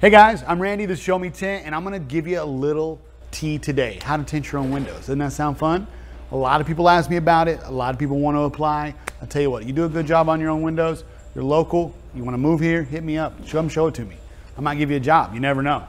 Hey guys, I'm Randy, this is Show Me Tint, and I'm gonna give you a little tea today, how to tint your own windows. Doesn't that sound fun? A lot of people ask me about it. A lot of people want to apply. I'll tell you what, you do a good job on your own windows, you're local, you wanna move here, hit me up, come show it to me. I might give you a job, you never know.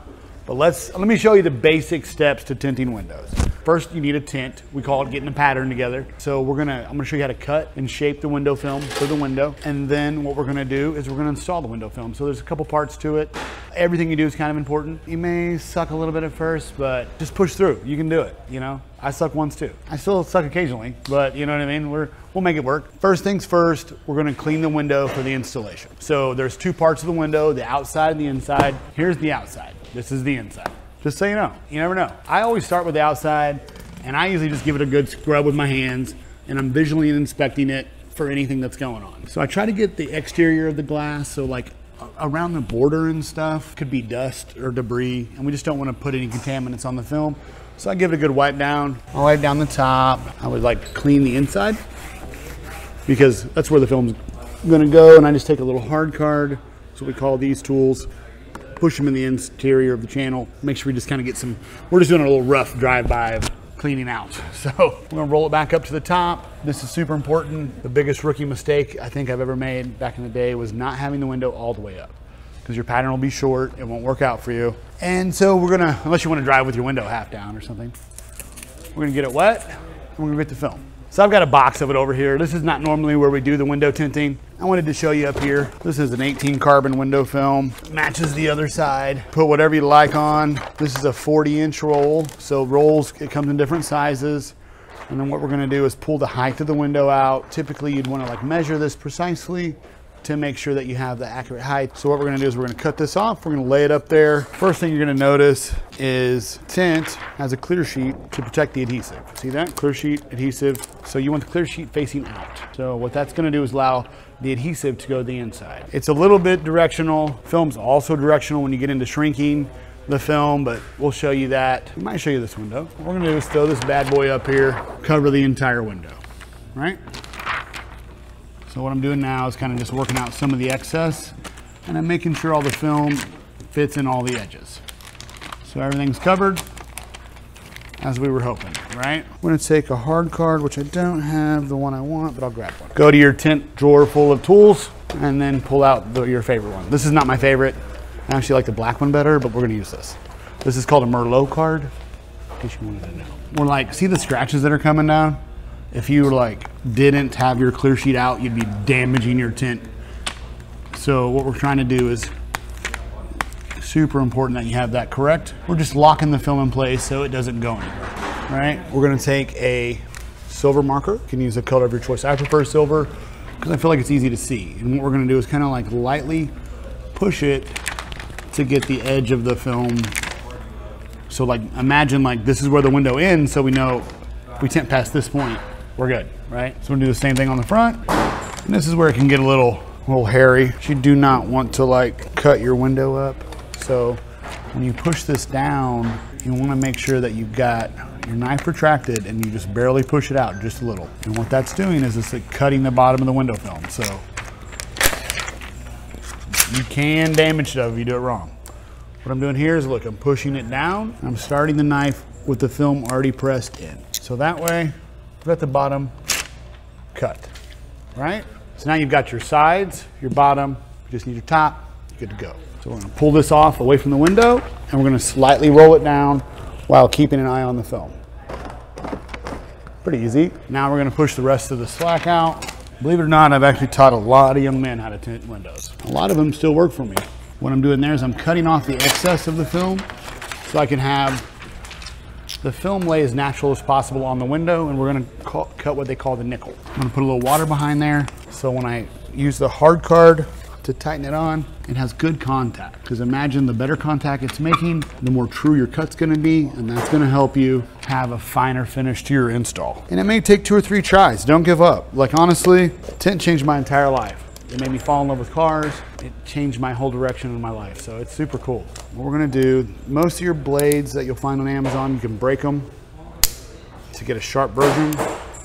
But let me show you the basic steps to tinting windows. First, you need a tint. We call it getting a pattern together. So I'm gonna show you how to cut and shape the window film for the window. And then what we're gonna do is we're gonna install the window film. So there's a couple parts to it. Everything you do is kind of important. You may suck a little bit at first, but just push through. You can do it, you know? I suck once too. I still suck occasionally, but you know what I mean? We'll make it work. First things first, we're gonna clean the window for the installation. So there's two parts of the window, the outside and the inside. Here's the outside. This is the inside. Just so you know, you never know. I always start with the outside, and I usually just give it a good scrub with my hands, and I'm visually inspecting it for anything that's going on. So I try to get the exterior of the glass, so like around the border and stuff, could be dust or debris, and we just don't want to put any contaminants on the film. So I give it a good wipe down. I'll wipe down the top. I would like to clean the inside, because that's where the film's gonna go, and I just take a little hard card, that's what we call these tools, push them in the interior of the channel, make sure we just kind of get some, we're just doing a little rough drive-by of cleaning out. So we're gonna roll it back up to the top. This is super important. The biggest rookie mistake I think I've ever made back in the day was not having the window all the way up, because your pattern will be short, it won't work out for you. And so we're gonna, unless you wanna drive with your window half down or something, we're gonna get it wet and we're gonna get the film. So I've got a box of it over here. This is not normally where we do the window tinting. I wanted to show you up here. This is an 18 carbon window film. Matches the other side. Put whatever you like on. This is a 40-inch roll. So rolls, it comes in different sizes. And then what we're gonna do is pull the height of the window out. Typically you'd wanna like measure this precisely to make sure that you have the accurate height. So what we're gonna do is we're gonna cut this off, we're gonna lay it up there. First thing you're gonna notice is tint has a clear sheet to protect the adhesive. See that? Clear sheet, adhesive. So you want the clear sheet facing out. So what that's gonna do is allow the adhesive to go to the inside. It's a little bit directional. Film's also directional when you get into shrinking the film, but we'll show you that. We might show you this window. What we're gonna do is throw this bad boy up here, cover the entire window, right? So what I'm doing now is kind of just working out some of the excess, and I'm making sure all the film fits in all the edges. So everything's covered as we were hoping, right? I'm gonna take a hard card, which I don't have the one I want, but I'll grab one. Go to your tint drawer full of tools and then pull out your favorite one. This is not my favorite. I actually like the black one better, but we're gonna use this. This is called a Merlot card, in case you wanted to know. We're like, see the scratches that are coming down? If you like didn't have your clear sheet out, you'd be damaging your tint. So what we're trying to do is super important that you have that correct. We're just locking the film in place so it doesn't go anywhere, right? We're gonna take a silver marker. You can use a color of your choice. I prefer silver because I feel like it's easy to see. And what we're gonna do is kind of like lightly push it to get the edge of the film. So like imagine like this is where the window ends, so we know if we tint past this point, we're good, right? So we're gonna do the same thing on the front. And this is where it can get a little hairy. You do not want to like cut your window up. So when you push this down, you wanna make sure that you've got your knife retracted and you just barely push it out just a little. And what that's doing is it's like cutting the bottom of the window film. So you can damage stuff if you do it wrong. What I'm doing here is look, I'm pushing it down. I'm starting the knife with the film already pressed in. So that way, we've got the bottom cut, right? So now you've got your sides, your bottom, you just need your top, you're good to go. So we're gonna pull this off away from the window, and we're gonna slightly roll it down while keeping an eye on the film. Pretty easy. Now we're gonna push the rest of the slack out. Believe it or not, I've actually taught a lot of young men how to tint windows. A lot of them still work for me. What I'm doing there is I'm cutting off the excess of the film so I can have the film lay as natural as possible on the window, and we're gonna cut what they call the nickel. I'm gonna put a little water behind there, so when I use the hard card to tighten it on, it has good contact. Because imagine the better contact it's making, the more true your cut's gonna be, and that's gonna help you have a finer finish to your install. And it may take 2 or 3 tries, don't give up. Like honestly, tint changed my entire life. It made me fall in love with cars. It changed my whole direction in my life, so it's super cool. What we're gonna do, most of your blades that you'll find on Amazon, you can break them to get a sharp version.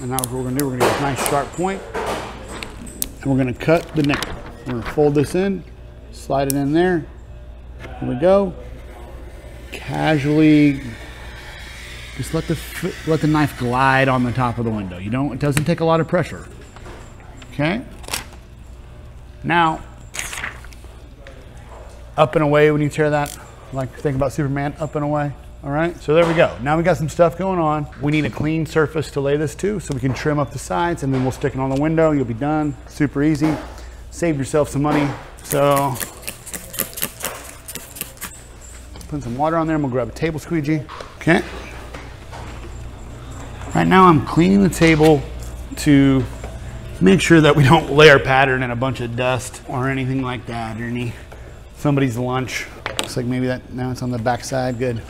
And now what we're gonna do, we're gonna get a nice sharp point, and we're gonna cut the nickel. We're gonna fold this in, slide it in there, Here we go. Casually, just let the knife glide on the top of the window. It doesn't take a lot of pressure. Okay. Now, up and away when you tear that. Like think about Superman, up and away. All right, so there we go. Now we got some stuff going on. We need a clean surface to lay this to, so we can trim up the sides, and then we'll stick it on the window. You'll be done. Super easy. Save yourself some money. So, put some water on there, and we'll grab a table squeegee. Okay. Right now I'm cleaning the table to make sure that we don't lay our pattern in a bunch of dust or anything like that, or somebody's lunch. Looks like maybe now it's on the back side. Good.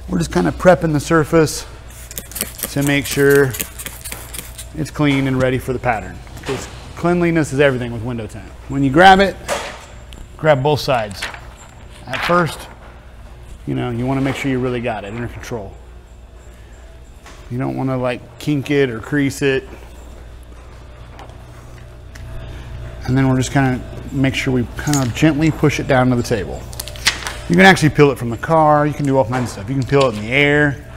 We're just kind of prepping the surface to make sure it's clean and ready for the pattern, because cleanliness is everything with window tint. When you grab it, grab both sides. At first, you want to make sure you really got it under control. You don't want to like kink it or crease it. And then we're just kind of make sure we kind of gently push it down to the table. You can actually peel it from the car. You can do all kinds of stuff. You can peel it in the air.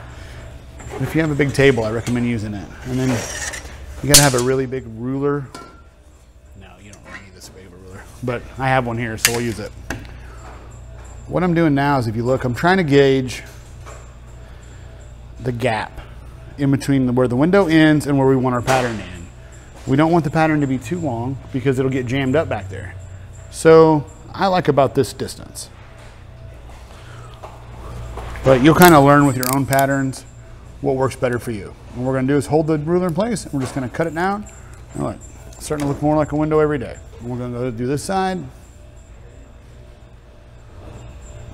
If you have a big table, I recommend using it. And then you gotta have a really big ruler. No, you don't really need this big of a ruler, but I have one here, so we'll use it. What I'm doing now is, if you look, I'm trying to gauge the gap in between where the window ends and where we want our pattern to end. We don't want the pattern to be too long because it'll get jammed up back there. So I like about this distance. But you'll kind of learn with your own patterns what works better for you. What we're gonna do is hold the ruler in place, and we're just gonna cut it down. And look, it's starting to look more like a window every day. And we're gonna go do this side.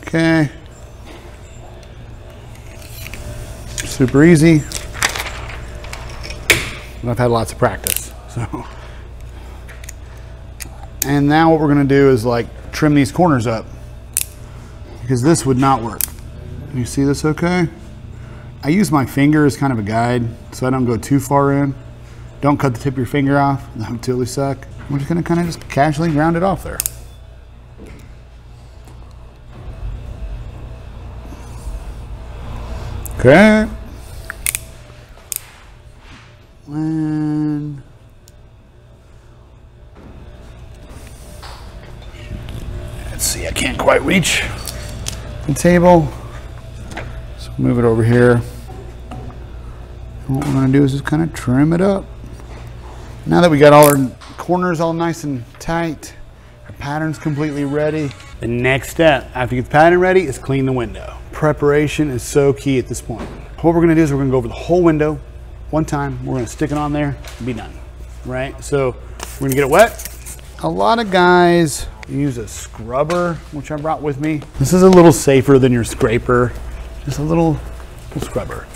Okay. Super easy. And I've had lots of practice, so. And now what we're gonna do is like trim these corners up, because this would not work. You see this okay? I use my finger as kind of a guide so I don't go too far in. Don't cut the tip of your finger off, that would totally suck. We're just gonna kind of just casually round it off there. Okay. And let's see, I can't quite reach the table. Move it over here. And what we're going to do is just kind of trim it up. Now that we got all our corners all nice and tight, our pattern's completely ready. The next step after you get the pattern ready is clean the window. Preparation is so key at this point. What we're going to do is we're going to go over the whole window one time. We're going to stick it on there and be done. Right? So we're going to get it wet. A lot of guys use a scrubber, which I brought with me. This is a little safer than your scraper. Just a little scrubber.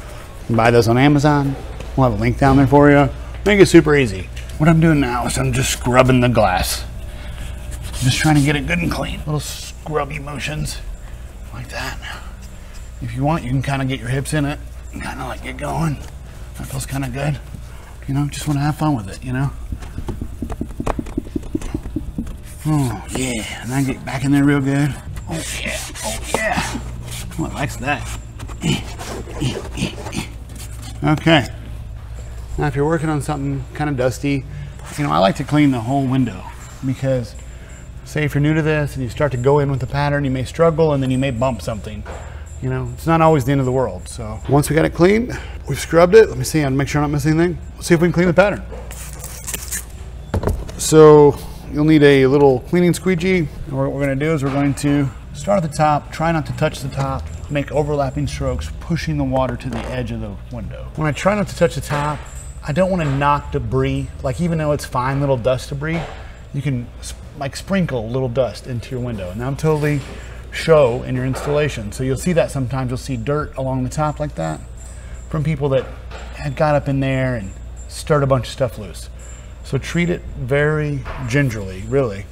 You can buy those on Amazon. We'll have a link down there for you. Make it super easy. What I'm doing now is I'm just scrubbing the glass. Just trying to get it good and clean. Little scrubby motions like that. If you want, you can kind of get your hips in it and kind of like get going. That feels kind of good. Just want to have fun with it, Oh yeah, and then get back in there real good. Oh yeah, oh yeah. Oh, it likes that. Okay. Now if you're working on something kind of dusty, I like to clean the whole window, because say if you're new to this and you start to go in with the pattern, you may struggle and then you may bump something. It's not always the end of the world. So once we got it clean, we've scrubbed it. Let me see, I'll make sure I'm not missing anything. Let's see if we can clean the pattern. So you'll need a little cleaning squeegee. And what we're going to do is we're going to start at the top, try not to touch the top, make overlapping strokes, pushing the water to the edge of the window. When I try not to touch the top, I don't want to knock debris. Like, even though it's fine little dust debris, you can like sprinkle little dust into your window. And that'll totally show in your installation. So you'll see that sometimes. You'll see dirt along the top like that from people that had got up in there and stirred a bunch of stuff loose. So treat it very gingerly, really.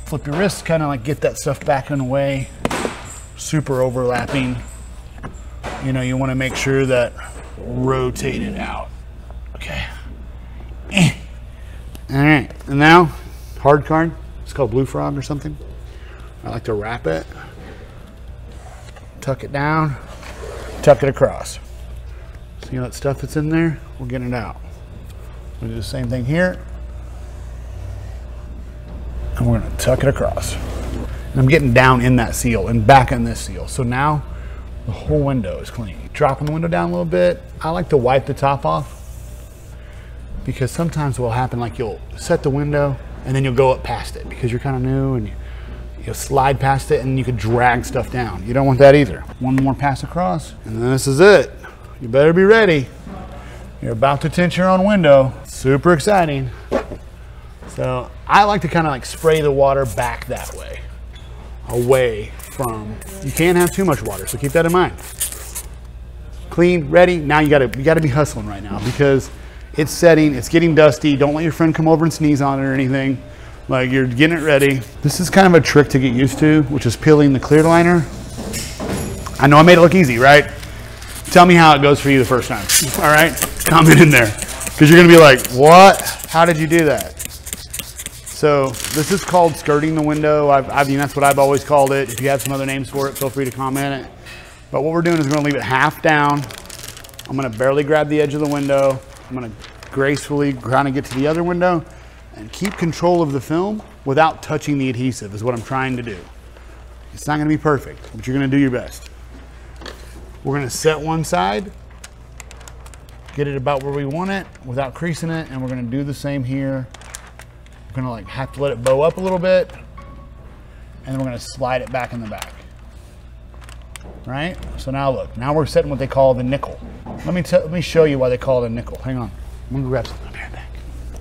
Flip your wrists, kind of like get that stuff back in the way. Super overlapping. You want to make sure that rotate it out. Okay. All right, and now hard card. It's called Blue Frog or something. I like to wrap it, tuck it down, tuck it across. See that stuff that's in there? We're getting it out. We'll do the same thing here. And we're gonna tuck it across. And I'm getting down in that seal and back in this seal. So now the whole window is clean. Dropping the window down a little bit. I like to wipe the top off because sometimes what will happen, like you'll set the window and then you'll go up past it because you're kind of new and you'll slide past it and you could drag stuff down. You don't want that either. One more pass across and then this is it. You better be ready. You're about to tint your own window. Super exciting. So I like to kind of like spray the water back that way, away from, you can't have too much water, so keep that in mind. Clean, ready. Now you gotta be hustling right now because it's setting, it's getting dusty. Don't let your friend come over and sneeze on it or anything. Like, you're getting it ready. This is kind of a trick to get used to, which is peeling the clear liner. I know I made it look easy, right? Tell me how it goes for you the first time. All right, comment in there because you're gonna be like, what? How did you do that? So this is called skirting the window. I mean, that's what I've always called it. If you have some other names for it, feel free to comment it. But what we're doing is we're gonna leave it half down. I'm gonna barely grab the edge of the window. I'm gonna gracefully kind of get to the other window and keep control of the film without touching the adhesive is what I'm trying to do. It's not gonna be perfect, but you're gonna do your best. We're gonna set one side, get it about where we want it without creasing it, and we're gonna do the same here. We're gonna like have to let it bow up a little bit, and then we're gonna slide it back in the back. Right? So now look, now we're setting what they call the nickel. Let me show you why they call it a nickel. Hang on, I'm gonna grab something up here back.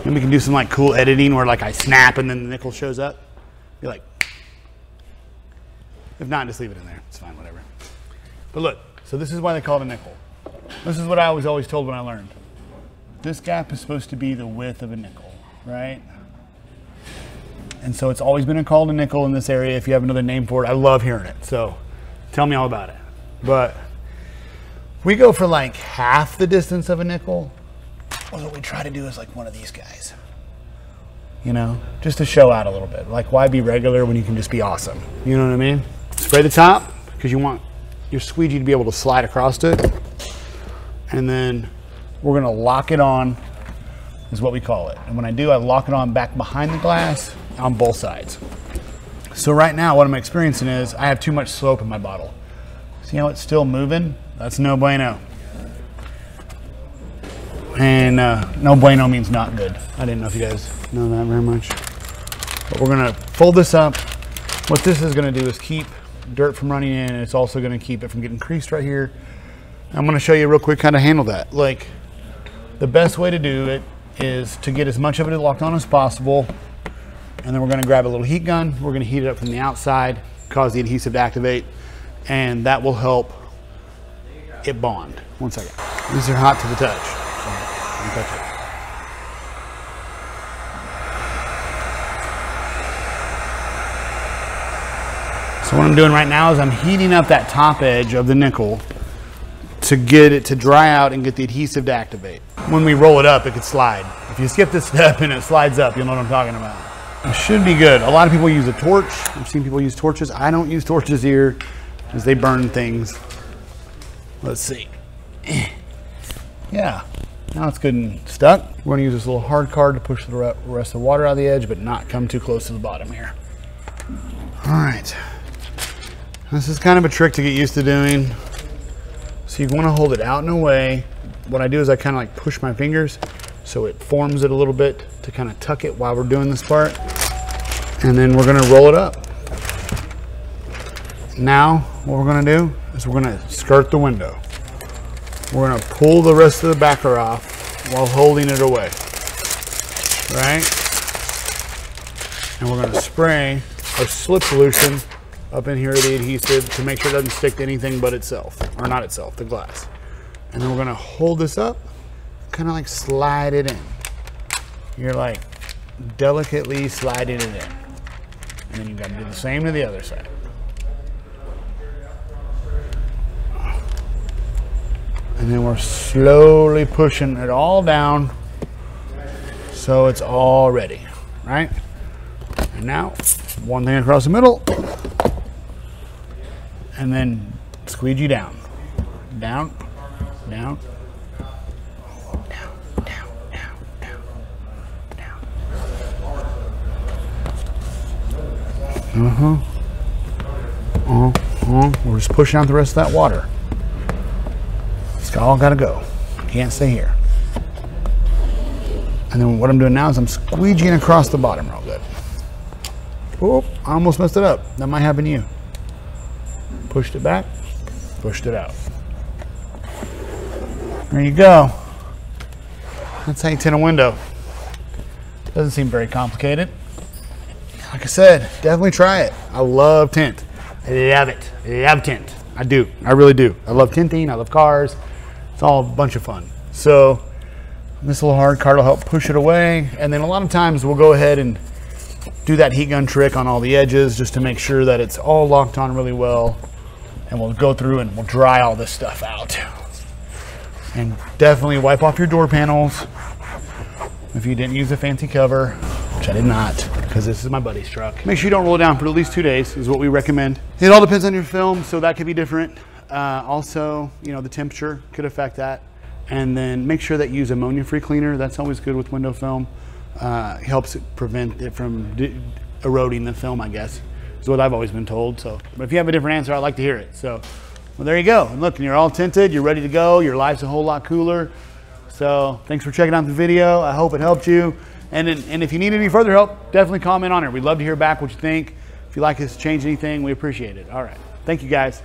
Then we can do some like cool editing where like I snap and then the nickel shows up. Be like, if not, just leave it in there. It's fine, whatever. But look, so this is why they call it a nickel. This is what I was always told when I learned. This gap is supposed to be the width of a nickel, right? And so it's always been called a nickel in this area. If you have another name for it, I love hearing it. So tell me all about it. But we go for like half the distance of a nickel. Well, what we try to do is like one of these guys, you know, just to show out a little bit. Like, why be regular when you can just be awesome? You know what I mean? Spray the top because you want your squeegee to be able to slide across it. And then we're gonna lock it on, is what we call it. And when I do, I lock it on back behind the glass on both sides. So right now what I'm experiencing is I have too much slope in my bottle. See how it's still moving? That's no bueno. And no bueno means not good. I didn't know if you guys know that very much. But we're gonna fold this up. What this is gonna do is keep dirt from running in, and it's also gonna keep it from getting creased right here. I'm gonna show you real quick how to handle that. Like, the best way to do it is to get as much of it locked on as possible. And then we're gonna grab a little heat gun. We're gonna heat it up from the outside, cause the adhesive to activate, and that will help it bond. One second. These are hot to the touch. So don't touch it. So what I'm doing right now is I'm heating up that top edge of the nickel to get it to dry out and get the adhesive to activate. When we roll it up, it could slide. If you skip this step and it slides up, you'll know what I'm talking about. It should be good. A lot of people use a torch. I've seen people use torches. I don't use torches here because they burn things. Let's see. Yeah, now it's good and stuck. We're gonna use this little hard card to push the rest of the water out of the edge, but not come too close to the bottom here. All right. This is kind of a trick to get used to doing. So you want to hold it out in a way. What I do is I kind of like push my fingers so it forms it a little bit to kind of tuck it while we're doing this part. And then we're going to roll it up. Now what we're going to do is we're going to skirt the window. We're going to pull the rest of the backer off while holding it away. Right? And we're going to spray our slip solution up in here, the adhesive, to make sure it doesn't stick to anything but itself, or not itself, the glass. And then we're gonna hold this up, kind of like slide it in. You're like delicately sliding it in. And then you gotta do the same to the other side. And then we're slowly pushing it all down so it's all ready, right? And now, one thing across the middle. and then squeegee down. Down, down, down, down, down, down, down. We're just pushing out the rest of that water. It's all gotta go. Can't stay here. And then what I'm doing now is I'm squeegeeing across the bottom real good. Oh, I almost messed it up. That might happen to you. Pushed it back, pushed it out. There you go. That's how you tint a window. Doesn't seem very complicated. Like I said, definitely try it. I love tint. I love it. I love tint. I do. I really do. I love tinting. I love cars. It's all a bunch of fun. So this little hard card will help push it away. And then a lot of times we'll go ahead and do that heat gun trick on all the edges just to make sure that it's all locked on really well. And we'll go through and we'll dry all this stuff out. And definitely wipe off your door panels if you didn't use a fancy cover, which I did not, because this is my buddy's truck. Make sure you don't roll it down for at least 2 days is what we recommend. It all depends on your film, so that could be different. Also, you know, the temperature could affect that. And then make sure that you use ammonia-free cleaner. That's always good with window film. Helps it prevent it from eroding the film, I guess, is what I've always been told. So, but if you have a different answer, I'd like to hear it. So, well, there you go. And look, you're all tinted, you're ready to go. Your life's a whole lot cooler. So thanks for checking out the video. I hope it helped you. And if you need any further help, definitely comment on it. We'd love to hear back what you think. If you like us to change anything, we appreciate it. All right. Thank you, guys.